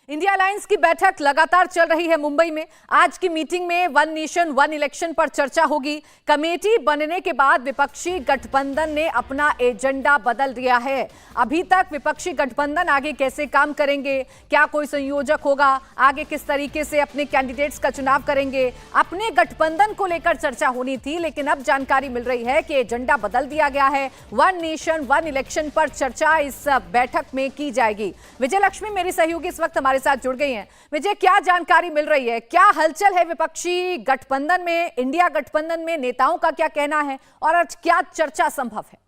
India alliance की बैठक लगातार चल रही है मुंबई में। आज की मीटिंग में वन नेशन वन इलेक्शन पर चर्चा होगी। कमेटी बनने के बाद विपक्षी गठबंधन ने अपना एजेंडा बदल दिया है। अभी तक विपक्षी गठबंधन आगे कैसे काम करेंगे, क्या कोई संयोजक होगा, आगे किस तरीके से अपने कैंडिडेट्स का चुनाव करेंगे, अपने गठबंधन को लेकर चर्चा होनी थी, लेकिन अब जानकारी मिल रही है कि एजेंडा बदल दिया गया है। वन नेशन वन इलेक्शन पर चर्चा इस बैठक में की जाएगी। विजय लक्ष्मी मेरी सहयोगी इस वक्त हमारे साथ जुड़ गई हैं। विजय, क्या जानकारी मिल रही है, क्या हलचल है विपक्षी गठबंधन में, इंडिया गठबंधन में नेताओं का क्या कहना है और आज क्या चर्चा संभव है?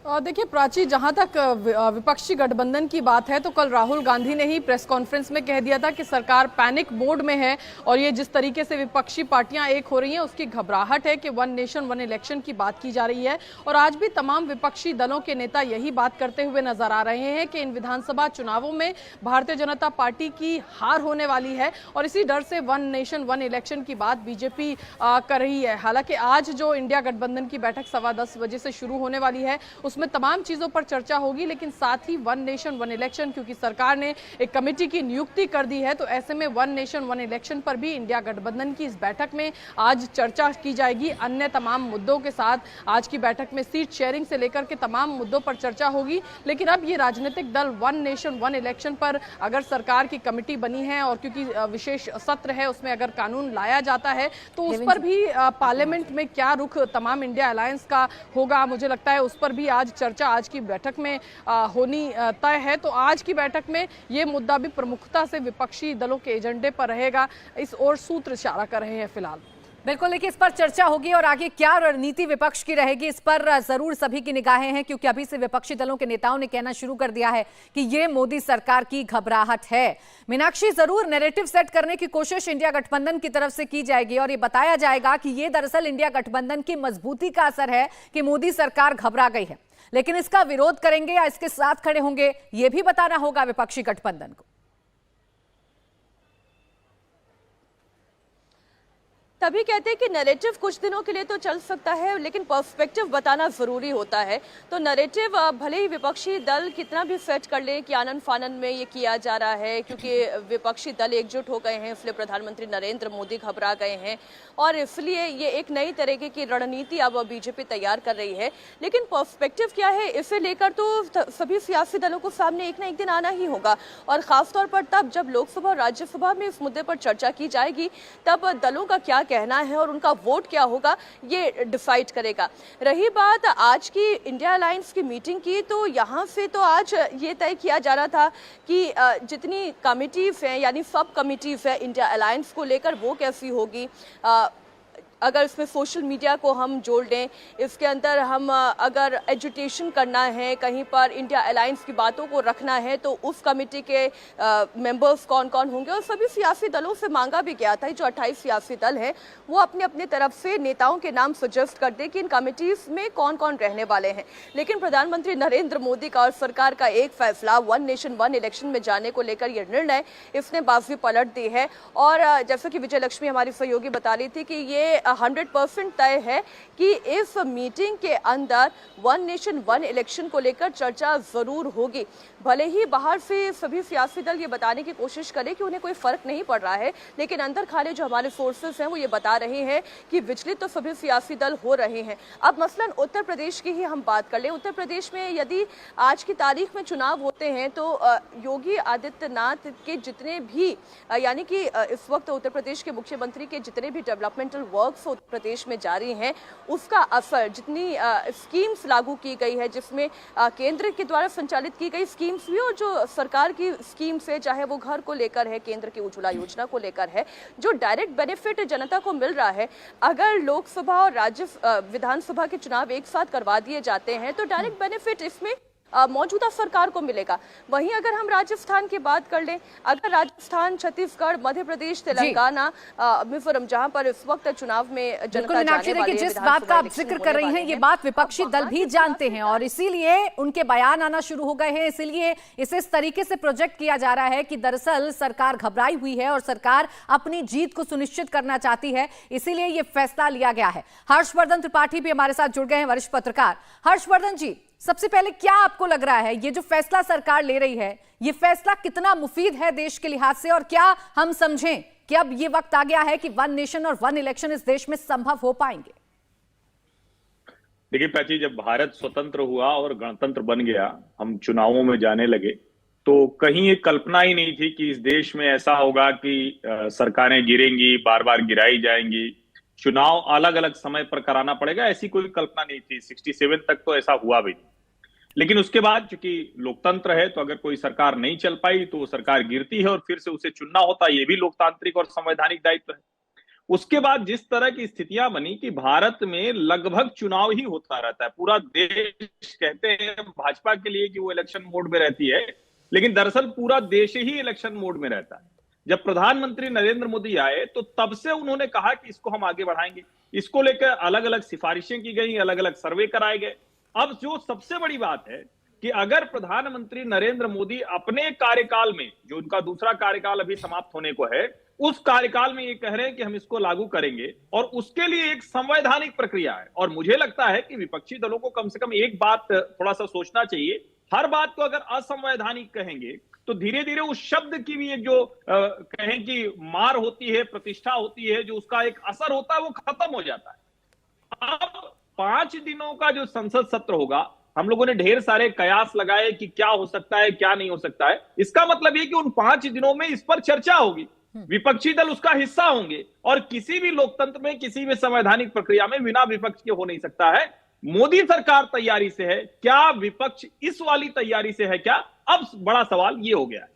देखिए प्राची, जहां तक विपक्षी गठबंधन की बात है तो कल राहुल गांधी ने ही प्रेस कॉन्फ्रेंस में कह दिया था कि सरकार पैनिक मोड में है और ये जिस तरीके से विपक्षी पार्टियां एक हो रही हैं उसकी घबराहट है कि वन नेशन वन इलेक्शन की बात की जा रही है। और आज भी तमाम विपक्षी दलों के नेता यही बात करते हुए नजर आ रहे हैं कि इन विधानसभा चुनावों में भारतीय जनता पार्टी की हार होने वाली है और इसी डर से वन नेशन वन इलेक्शन की बात बीजेपी कर रही है। हालांकि आज जो इंडिया गठबंधन की बैठक 10:15 बजे से शुरू होने वाली है उसमें तमाम चीजों पर चर्चा होगी, लेकिन साथ ही वन नेशन वन इलेक्शन, क्योंकि सरकार ने एक कमेटी की नियुक्ति कर दी है तो ऐसे में वन नेशन वन इलेक्शन पर भी इंडिया गठबंधन की इस बैठक में आज चर्चा की जाएगी। अन्य तमाम मुद्दों के साथ आज की बैठक में सीट शेयरिंग से लेकर के तमाम मुद्दों पर चर्चा होगी। लेकिन अब ये राजनीतिक दल वन नेशन वन इलेक्शन पर अगर सरकार की कमेटी बनी है और क्योंकि विशेष सत्र है उसमें अगर कानून लाया जाता है तो उस पर भी पार्लियामेंट में क्या रुख तमाम इंडिया अलायंस का होगा, मुझे लगता है उस पर भी आज चर्चा आज की बैठक में होनी तय है। तो आज की बैठक में ये मुद्दा भी प्रमुखता से विपक्षी दलों के एजेंडे पर रहेगा, इस ओर सूत्र इशारा कर रहे हैं फिलहाल। बिल्कुल, लेकिन इस पर चर्चा होगी और आगे क्या रणनीति विपक्ष की रहेगी इस पर जरूर सभी की निगाहें हैं, क्योंकि अभी से विपक्षी दलों के नेताओं ने कहना शुरू कर दिया है कि ये मोदी सरकार की घबराहट है। मीनाक्षी, जरूर नैरेटिव सेट करने की कोशिश इंडिया गठबंधन की तरफ से की जाएगी और ये बताया जाएगा कि ये दरअसल इंडिया गठबंधन की मजबूती का असर है कि मोदी सरकार घबरा गई है, लेकिन इसका विरोध करेंगे या इसके साथ खड़े होंगे ये भी बताना होगा विपक्षी गठबंधन को। तभी कहते हैं कि नैरेटिव कुछ दिनों के लिए तो चल सकता है लेकिन पर्सपेक्टिव बताना जरूरी होता है। तो नैरेटिव भले ही विपक्षी दल कितना भी सेट कर ले कि आनन फानन में ये किया जा रहा है, क्योंकि विपक्षी दल एकजुट हो गए हैं, इसलिए प्रधानमंत्री नरेंद्र मोदी घबरा गए हैं और इसलिए ये एक नई तरीके की रणनीति अब बीजेपी तैयार कर रही है। लेकिन पर्सपेक्टिव क्या है, इसे लेकर तो सभी सियासी दलों को सामने एक ना एक दिन आना ही होगा और खासतौर पर तब जब लोकसभा और राज्यसभा में इस मुद्दे पर चर्चा की जाएगी तब दलों का क्या कहना है और उनका वोट क्या होगा ये डिसाइड करेगा। रही बात आज की इंडिया अलायंस की मीटिंग की, तो यहाँ से तो आज ये तय किया जा रहा था कि जितनी कमिटीज हैं यानी सब कमिटीज है इंडिया अलायंस को लेकर वो कैसी होगी। अगर इसमें सोशल मीडिया को हम जोड़ लें, इसके अंदर हम अगर एजुटेशन करना है, कहीं पर इंडिया अलायंस की बातों को रखना है तो उस कमेटी के मेंबर्स कौन कौन होंगे। और सभी सियासी दलों से मांगा भी गया था, जो 28 सियासी दल हैं वो अपने अपने तरफ से नेताओं के नाम सजेस्ट कर दे कि इन कमेटीज में कौन कौन रहने वाले हैं। लेकिन प्रधानमंत्री नरेंद्र मोदी का और सरकार का एक फैसला वन नेशन वन इलेक्शन में जाने को लेकर यह निर्णय, इसने बाजी पलट दी है। और जैसे कि विजय लक्ष्मी हमारी सहयोगी बता रही थी कि ये 100% तय है कि इस मीटिंग के अंदर वन नेशन वन इलेक्शन को लेकर चर्चा जरूर होगी। भले ही बाहर से सभी सियासी दल ये बताने की कोशिश करें कि उन्हें कोई फर्क नहीं पड़ रहा है, लेकिन अंदर खाने जो हमारे सोर्सेस हैं वो ये बता रहे हैं कि विचलित तो सभी सियासी दल हो रहे हैं। अब मसलन उत्तर प्रदेश की ही हम बात कर लें। उत्तर प्रदेश में यदि आज की तारीख में चुनाव होते हैं तो योगी आदित्यनाथ के जितने भी यानी कि इस वक्त उत्तर प्रदेश के मुख्यमंत्री के जितने भी डेवलपमेंटल वर्क्स उत्तर प्रदेश में जारी हैं उसका असर, जितनी स्कीम्स लागू की गई है जिसमें केंद्र के द्वारा संचालित की गई स्कीम्स भी और जो सरकार की स्कीम्स है, चाहे वो घर को लेकर है, केंद्र की उज्ज्वला योजना को लेकर है, जो डायरेक्ट बेनिफिट जनता को मिल रहा है। अगर लोकसभा और राज्य विधानसभा के चुनाव एक साथ करवा दिए जाते हैं तो डायरेक्ट बेनिफिट इसमें मौजूदा सरकार को मिलेगा। वहीं अगर हम राजस्थान की बात कर लें, अगर राजस्थान, छत्तीसगढ़, मध्य प्रदेश, तेलंगाना, मिजोरम, जहां पर इस वक्त चुनाव में जनता जाने वाली है, जिस बात का आप जिक्र कर रही हैं ये बात विपक्षी दल भी जानते हैं और इसीलिए उनके बयान आना शुरू हो गए हैं। इसीलिए इसे इस तरीके से प्रोजेक्ट किया जा रहा है कि दरअसल सरकार घबराई हुई है और सरकार अपनी जीत को सुनिश्चित करना चाहती है, इसीलिए ये फैसला लिया गया है। हर्षवर्धन त्रिपाठी भी हमारे साथ जुड़ गए हैं, वरिष्ठ पत्रकार। हर्षवर्धन जी, सबसे पहले क्या आपको लग रहा है ये जो फैसला सरकार ले रही है, ये फैसला कितना मुफीद है देश के लिहाज से, और क्या हम समझें कि अब ये वक्त आ गया है कि वन नेशन और वन इलेक्शन इस देश में संभव हो पाएंगे? देखिए प्राची, जब भारत स्वतंत्र हुआ और गणतंत्र बन गया, हम चुनावों में जाने लगे, तो कहीं एक कल्पना ही नहीं थी कि इस देश में ऐसा होगा कि सरकारें गिरेंगी, बार बार गिराई जाएंगी, चुनाव अलग अलग समय पर कराना पड़ेगा, ऐसी कोई कल्पना नहीं थी। 67 तक तो ऐसा हुआ भी नहीं। लेकिन उसके बाद चूंकि लोकतंत्र है, तो अगर कोई सरकार नहीं चल पाई तो वो सरकार गिरती है और फिर से उसे चुनना होता है। ये भी लोकतांत्रिक और संवैधानिक दायित्व है। उसके बाद जिस तरह की स्थितियां बनी कि भारत में लगभग चुनाव ही होता रहता है, पूरा देश, कहते हैं भाजपा के लिए कि वो इलेक्शन मोड में रहती है, लेकिन दरअसल पूरा देश ही इलेक्शन मोड में रहता है। जब प्रधानमंत्री नरेंद्र मोदी आए तो तब से उन्होंने कहा कि इसको हम आगे बढ़ाएंगे। इसको लेकर अलग अलग सिफारिशें की गई, अलग अलग सर्वे कराए गए। अब जो सबसे बड़ी बात है कि अगर प्रधानमंत्री नरेंद्र मोदी अपने कार्यकाल में, जो उनका दूसरा कार्यकाल अभी समाप्त होने को है, उस कार्यकाल में ये कह रहे हैं कि हम इसको लागू करेंगे, और उसके लिए एक संवैधानिक प्रक्रिया है। और मुझे लगता है कि विपक्षी दलों को कम से कम एक बात थोड़ा सा सोचना चाहिए। हर बात को अगर असंवैधानिक कहेंगे तो धीरे धीरे उस शब्द की भी एक जो कहें कि मार होती है, प्रतिष्ठा होती है, जो उसका एक असर होता है, वो खत्म हो जाता है। अब 5 दिनों का जो संसद सत्र होगा, हम लोगों ने ढेर सारे कयास लगाए कि क्या हो सकता है, क्या नहीं हो सकता है। इसका मतलब ये कि उन 5 दिनों में इस पर चर्चा होगी, विपक्षी दल उसका हिस्सा होंगे, और किसी भी लोकतंत्र में, किसी भी संवैधानिक प्रक्रिया में बिना विपक्ष के हो नहीं सकता है। मोदी सरकार तैयारी से है क्या? विपक्ष इस वाली तैयारी से है क्या? अब बड़ा सवाल ये हो गया है।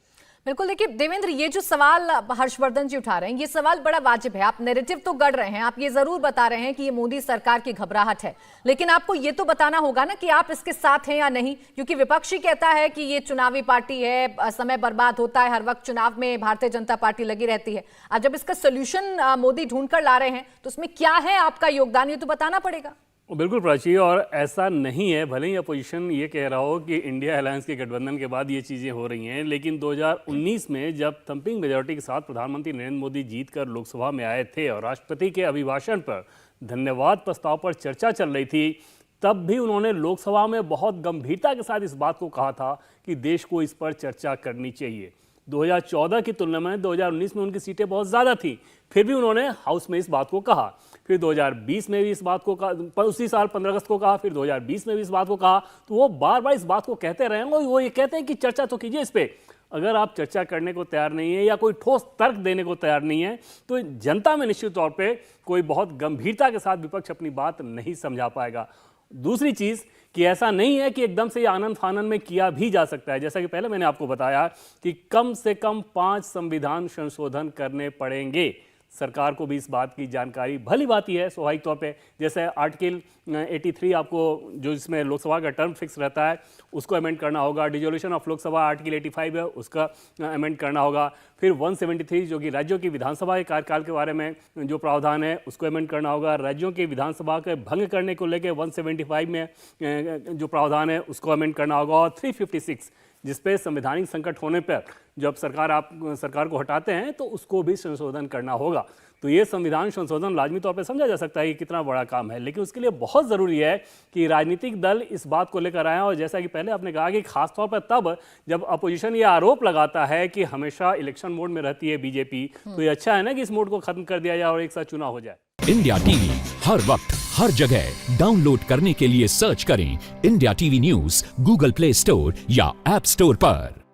बिल्कुल। देखिए देवेंद्र, ये जो सवाल हर्षवर्धन जी उठा रहे हैं, ये सवाल बड़ा वाजिब है। आप नैरेटिव तो गढ़ रहे हैं, आप ये जरूर बता रहे हैं कि ये मोदी सरकार की घबराहट है, लेकिन आपको ये तो बताना होगा ना कि आप इसके साथ हैं या नहीं, क्योंकि विपक्षी कहता है कि ये चुनावी पार्टी है, समय बर्बाद होता है, हर वक्त चुनाव में भारतीय जनता पार्टी लगी रहती है। अब जब इसका सोल्यूशन मोदी ढूंढ कर ला रहे हैं तो उसमें क्या है आपका योगदान, ये तो बताना पड़ेगा। बिल्कुल प्राची, और ऐसा नहीं है, भले ही अपोजिशन ये कह रहा हो कि इंडिया अलायंस के गठबंधन के बाद ये चीज़ें हो रही हैं, लेकिन 2019 में जब थंपिंग मेजॉरिटी के साथ प्रधानमंत्री नरेंद्र मोदी जीतकर लोकसभा में आए थे और राष्ट्रपति के अभिभाषण पर धन्यवाद प्रस्ताव पर चर्चा चल रही थी, तब भी उन्होंने लोकसभा में बहुत गंभीरता के साथ इस बात को कहा था कि देश को इस पर चर्चा करनी चाहिए। 2014 की तुलना में 2019 में उनकी सीटें बहुत ज़्यादा थी, फिर भी उन्होंने हाउस में इस बात को कहा। फिर 2020 में भी इस बात को कहा, उसी साल 15 अगस्त को कहा, फिर 2020 में भी इस बात को कहा। तो वो बार बार इस बात को कहते रहे और वो ये कहते हैं कि चर्चा तो कीजिए इस पर। अगर आप चर्चा करने को तैयार नहीं है या कोई ठोस तर्क देने को तैयार नहीं है, तो जनता में निश्चित तौर पर कोई बहुत गंभीरता के साथ विपक्ष अपनी बात नहीं समझा पाएगा। दूसरी चीज़ कि ऐसा नहीं है कि एकदम से ये आनंद फानन में किया भी जा सकता है। जैसा कि पहले मैंने आपको बताया कि कम से कम 5 संविधान संशोधन करने पड़ेंगे। सरकार को भी इस बात की जानकारी भली बात ही है स्वाभाविक तौर पे। जैसे आर्टिकल 83 आपको, जो इसमें लोकसभा का टर्म फिक्स रहता है, उसको अमेंड करना होगा। डिसोल्यूशन ऑफ लोकसभा आर्टिकल 85 है, उसका अमेंड करना होगा। फिर 173 जो कि राज्यों की विधानसभा के कार्यकाल के बारे में जो प्रावधान है, उसको अमेंड करना होगा। राज्यों की विधानसभा के भंग करने को लेकर 175 में जो प्रावधान है, उसको अमेंड करना होगा। और 356 जिस पे संवैधानिक संकट होने पर जब सरकार को हटाते हैं तो उसको भी संशोधन करना होगा। तो ये संविधान संशोधन लाजमी तौर पे समझा जा सकता है कि कितना बड़ा काम है, लेकिन उसके लिए बहुत ज़रूरी है कि राजनीतिक दल इस बात को लेकर आए। और जैसा कि पहले आपने कहा कि खासतौर पर तब जब अपोजिशन ये आरोप लगाता है कि हमेशा इलेक्शन मोड में रहती है बीजेपी, तो ये अच्छा है ना कि इस मोड को खत्म कर दिया जाए और एक साथ चुनाव हो जाए। इंडिया टीवी हर वक्त हर जगह डाउनलोड करने के लिए सर्च करें India TV news Google play store या ऐप स्टोर पर।